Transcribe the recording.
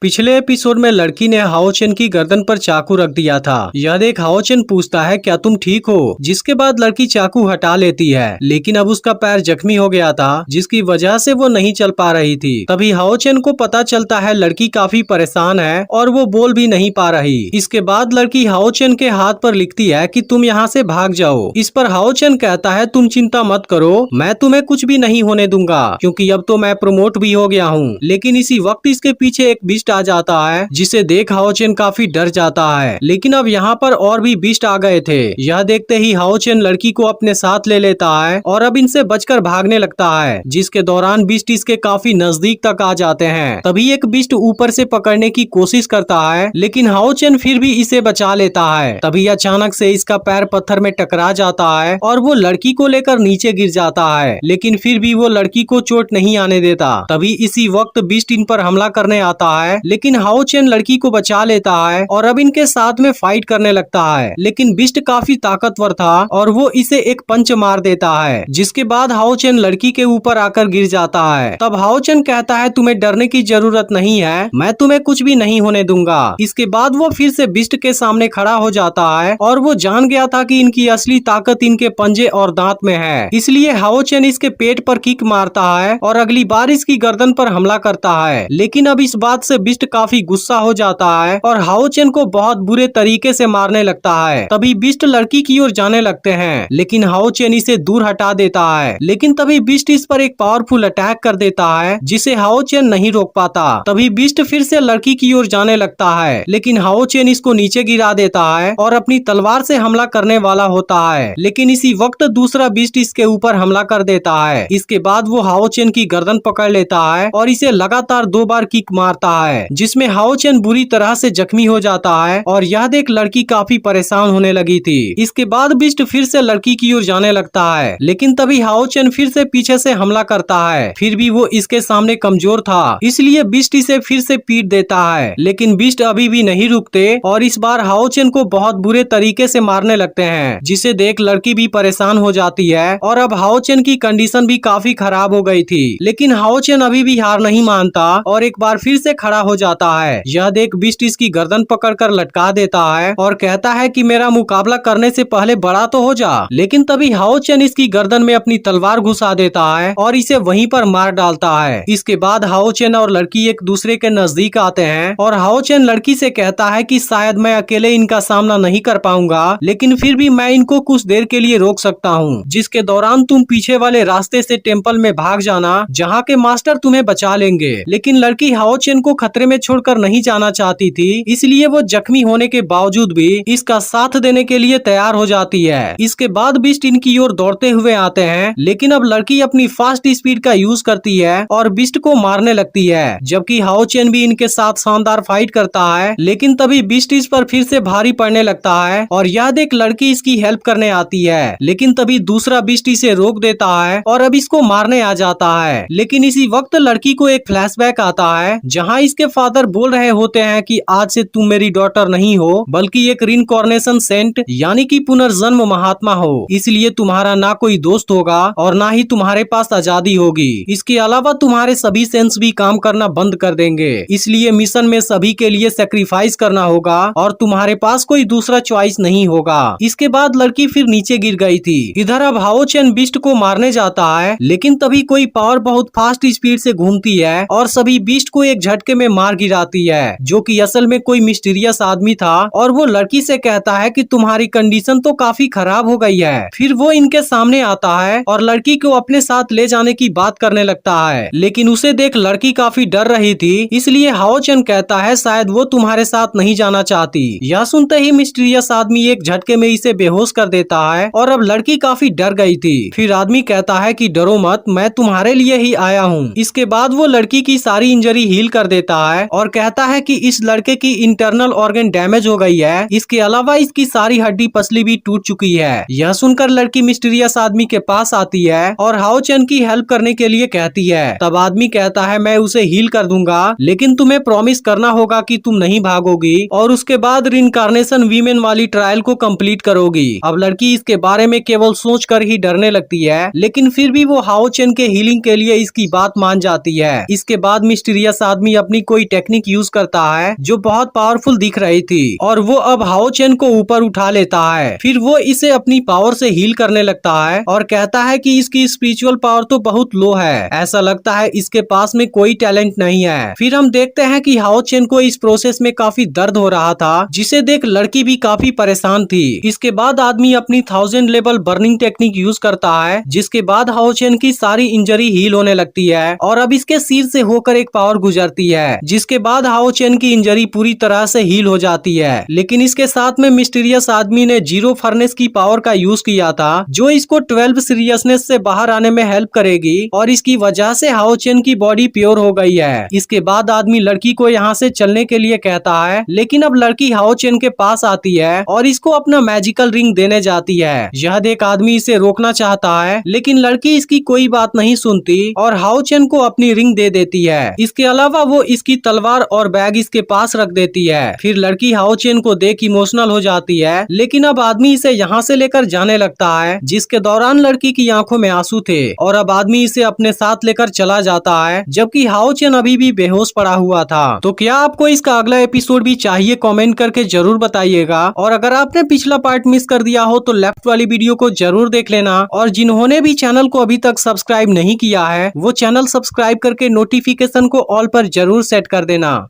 पिछले एपिसोड में लड़की ने हाओ चेन की गर्दन पर चाकू रख दिया था। यह देख हाओ चेन पूछता है क्या तुम ठीक हो, जिसके बाद लड़की चाकू हटा लेती है, लेकिन अब उसका पैर जख्मी हो गया था जिसकी वजह से वो नहीं चल पा रही थी। तभी हाओ चेन को पता चलता है लड़की काफी परेशान है और वो बोल भी नहीं पा रही। इसके बाद लड़की हाओ चेन के हाथ पर लिखती है कि तुम यहाँ से भाग जाओ। इस पर हाओ चेन कहता है तुम चिंता मत करो, मैं तुम्हें कुछ भी नहीं होने दूंगा क्योंकि अब तो मैं प्रमोट भी हो गया हूँ। लेकिन इसी वक्त इसके पीछे एक बीस्ट आ जाता है जिसे देख हाओ चेन काफी डर जाता है। लेकिन अब यहाँ पर और भी बीस्ट आ गए थे। यह देखते ही हाओ चेन लड़की को अपने साथ ले लेता है और अब इनसे बचकर भागने लगता है, जिसके दौरान बीस्ट इसके काफी नजदीक तक आ जाते हैं। तभी एक बीस्ट ऊपर से पकड़ने की कोशिश करता है, लेकिन हाओ चेन फिर भी इसे बचा लेता है। तभी अचानक से इसका पैर पत्थर में टकरा जाता है और वो लड़की को लेकर नीचे गिर जाता है, लेकिन फिर भी वो लड़की को चोट नहीं आने देता। तभी इसी वक्त बीस्ट इन पर हमला करने आता है, लेकिन हाओ चेन लड़की को बचा लेता है और अब इनके साथ में फाइट करने लगता है। लेकिन बीस्ट काफी ताकतवर था और वो इसे एक पंच मार देता है, जिसके बाद हाओ चेन लड़की के ऊपर आकर गिर जाता है। तब हाओ चेन कहता है तुम्हें डरने की जरूरत नहीं है, मैं तुम्हें कुछ भी नहीं होने दूंगा। इसके बाद वो फिर से बीस्ट के सामने खड़ा हो जाता है और वो जान गया था कि इनकी असली ताकत इनके पंजे और दांत में है। इसलिए हाओ चेन इसके पेट पर किक मारता है और अगली बार इसकी गर्दन पर हमला करता है। लेकिन अब इस बात से बीस्ट काफी गुस्सा हो जाता है और हाओ चेन को बहुत बुरे तरीके से मारने लगता है। तभी बीस्ट लड़की की ओर जाने लगते हैं, लेकिन हाओ चेन इसे दूर हटा देता है। लेकिन तभी बीस्ट इस पर एक पावरफुल अटैक कर देता है जिसे हाओ चेन नहीं रोक पाता। तभी बीस्ट फिर से लड़की की ओर जाने लगता है, लेकिन हाओ चेन इसको नीचे गिरा देता है और अपनी तलवार से हमला करने वाला होता है। लेकिन इसी वक्त दूसरा बीस्ट इसके ऊपर हमला कर देता है। इसके बाद वो हाओ चेन की गर्दन पकड़ लेता है और इसे लगातार 2 बार किक मारता है, जिसमें हाओ चेन बुरी तरह से जख्मी हो जाता है और यह देख लड़की काफी परेशान होने लगी थी। इसके बाद बीस्ट फिर से लड़की की ओर जाने लगता है, लेकिन तभी हाओ चेन फिर से पीछे से हमला करता है। फिर भी वो इसके सामने कमजोर था, इसलिए बीस्ट इसे फिर से पीट देता है। लेकिन बीस्ट अभी भी नहीं रुकते और इस बार हाओ चेन को बहुत बुरे तरीके से मारने लगते हैं, जिसे देख लड़की भी परेशान हो जाती है और अब हाओ चेन की कंडीशन भी काफी खराब हो गई थी। लेकिन हाओ चेन अभी भी हार नहीं मानता और एक बार फिर से खड़ा हो जाता है। यह देख बीस्ट इसकी गर्दन पकड़कर लटका देता है और कहता है कि मेरा मुकाबला करने से पहले बड़ा तो हो जा। लेकिन तभी हाओ चेन इसकी गर्दन में अपनी तलवार घुसा देता है और इसे वहीं पर मार डालता है। इसके बाद हाओ चेन और लड़की एक दूसरे के नजदीक आते हैं और हाओ चेन लड़की से कहता है कि शायद मैं अकेले इनका सामना नहीं कर पाऊंगा, लेकिन फिर भी मैं इनको कुछ देर के लिए रोक सकता हूँ, जिसके दौरान तुम पीछे वाले रास्ते से टेम्पल में भाग जाना, जहाँ के मास्टर तुम्हें बचा लेंगे। लेकिन लड़की हाओ चेन को खतरे में छोड़कर नहीं जाना चाहती थी, इसलिए वो जख्मी होने के बावजूद भी इसका साथ देने के लिए तैयार हो जाती है। इसके बाद बीस्ट इनकी ओर दौड़ते हुए आते हैं, लेकिन अब लड़की अपनी फास्ट स्पीड का यूज करती है और बीस्ट को मारने लगती है, जबकि हाओ चेन भी इनके साथ शानदार फाइट करता है। लेकिन तभी बीस्ट इस पर फिर से भारी पड़ने लगता है और यह देख लड़की इसकी हेल्प करने आती है। लेकिन तभी दूसरा बीस्ट इसे रोक देता है और अब इसको मारने आ जाता है। लेकिन इसी वक्त लड़की को एक फ्लैशबैक आता है, जहाँ इसके फादर बोल रहे होते हैं कि आज से तुम मेरी डॉटर नहीं हो, बल्कि एक रिइंकार्नेशन सेंट यानी कि पुनर्जन्म महात्मा हो। इसलिए तुम्हारा ना कोई दोस्त होगा और ना ही तुम्हारे पास आजादी होगी। इसके अलावा तुम्हारे सभी सेंस भी काम करना बंद कर देंगे। इसलिए मिशन में सभी के लिए सेक्रीफाइस करना होगा और तुम्हारे पास कोई दूसरा चॉइस नहीं होगा। इसके बाद लड़की फिर नीचे गिर गई थी। इधर अब हाओ चेन बीस्ट को मारने जाता है, लेकिन तभी कोई पावर बहुत फास्ट स्पीड से घूमती है और सभी बीस्ट को एक झटके में मार गिराती है, जो कि असल में कोई मिस्टीरियस आदमी था। और वो लड़की से कहता है कि तुम्हारी कंडीशन तो काफी खराब हो गई है। फिर वो इनके सामने आता है और लड़की को अपने साथ ले जाने की बात करने लगता है, लेकिन उसे देख लड़की काफी डर रही थी, इसलिए हाओ चेन कहता है शायद वो तुम्हारे साथ नहीं जाना चाहती। यह सुनते ही मिस्टीरियस आदमी एक झटके में इसे बेहोश कर देता है और अब लड़की काफी डर गई थी। फिर आदमी कहता है कि डरो मत, मैं तुम्हारे लिए ही आया हूँ। इसके बाद वो लड़की की सारी इंजरी हील कर देता है और कहता है कि इस लड़के की इंटरनल ऑर्गन डैमेज हो गई है, इसके अलावा इसकी सारी हड्डी पसली भी टूट चुकी है। यह सुनकर लड़की मिस्टीरियस आदमी के पास आती है और हाओ चेन की हेल्प करने के लिए कहती है। तब आदमी कहता है मैं उसे हील कर दूंगा, लेकिन तुम्हें प्रॉमिस करना होगा कि तुम नहीं भागोगी और उसके बाद रिइंकार्नेशन वीमेन वाली ट्रायल को कंप्लीट करोगी। अब लड़की इसके बारे में केवल सोचकर ही डरने लगती है, लेकिन फिर भी वो हाओ चेन के हीलिंग के लिए इसकी बात मान जाती है। इसके बाद मिस्टीरियस आदमी अपनी कोई टेक्निक यूज करता है जो बहुत पावरफुल दिख रही थी और वो अब हाओ चेन को ऊपर उठा लेता है। फिर वो इसे अपनी पावर से हील करने लगता है और कहता है कि इसकी स्पिरिचुअल पावर तो बहुत लो है, ऐसा लगता है इसके पास में कोई टैलेंट नहीं है। फिर हम देखते हैं कि हाओ चेन को इस प्रोसेस में काफी दर्द हो रहा था, जिसे देख लड़की भी काफी परेशान थी। इसके बाद आदमी अपनी 1000 लेवल बर्निंग टेक्निक यूज करता है, जिसके बाद हाओ चेन की सारी इंजरी हील होने लगती है और अब इसके सिर से होकर एक पावर गुजरती है, जिसके बाद हाओ चेन की इंजरी पूरी तरह से हील हो जाती है। लेकिन इसके साथ में मिस्टीरियस आदमी ने जीरो फर्नेस की पावर का यूज किया था, जो इसको 12 सीरियसनेस से बाहर आने में हेल्प करेगी और इसकी वजह से हाओ चेन की बॉडी प्योर हो गई है। इसके बाद आदमी लड़की को यहाँ से चलने के लिए कहता है, लेकिन अब लड़की हाओ चेन के पास आती है और इसको अपना मैजिकल रिंग देने जाती है। यह देख आदमी इसे रोकना चाहता है, लेकिन लड़की इसकी कोई बात नहीं सुनती और हाओ चेन को अपनी रिंग दे देती है। इसके अलावा वो इसकी तलवार और बैग इसके पास रख देती है। फिर लड़की हाओ चेन को देख इमोशनल हो जाती है, लेकिन अब आदमी इसे यहाँ से लेकर जाने लगता है, जिसके दौरान लड़की की आंखों में आंसू थे और अब आदमी इसे अपने साथ लेकर चला जाता है, जबकि हाओ चेन अभी भी बेहोश पड़ा हुआ था। तो क्या आपको इसका अगला एपिसोड भी चाहिए? कमेंट करके जरूर बताइएगा। और अगर आपने पिछला पार्ट मिस कर दिया हो तो लेफ्ट वाली वीडियो को जरूर देख लेना, और जिन्होंने भी चैनल को अभी तक सब्सक्राइब नहीं किया है वो चैनल सब्सक्राइब करके नोटिफिकेशन को ऑल पर जरूर सेट कर देना।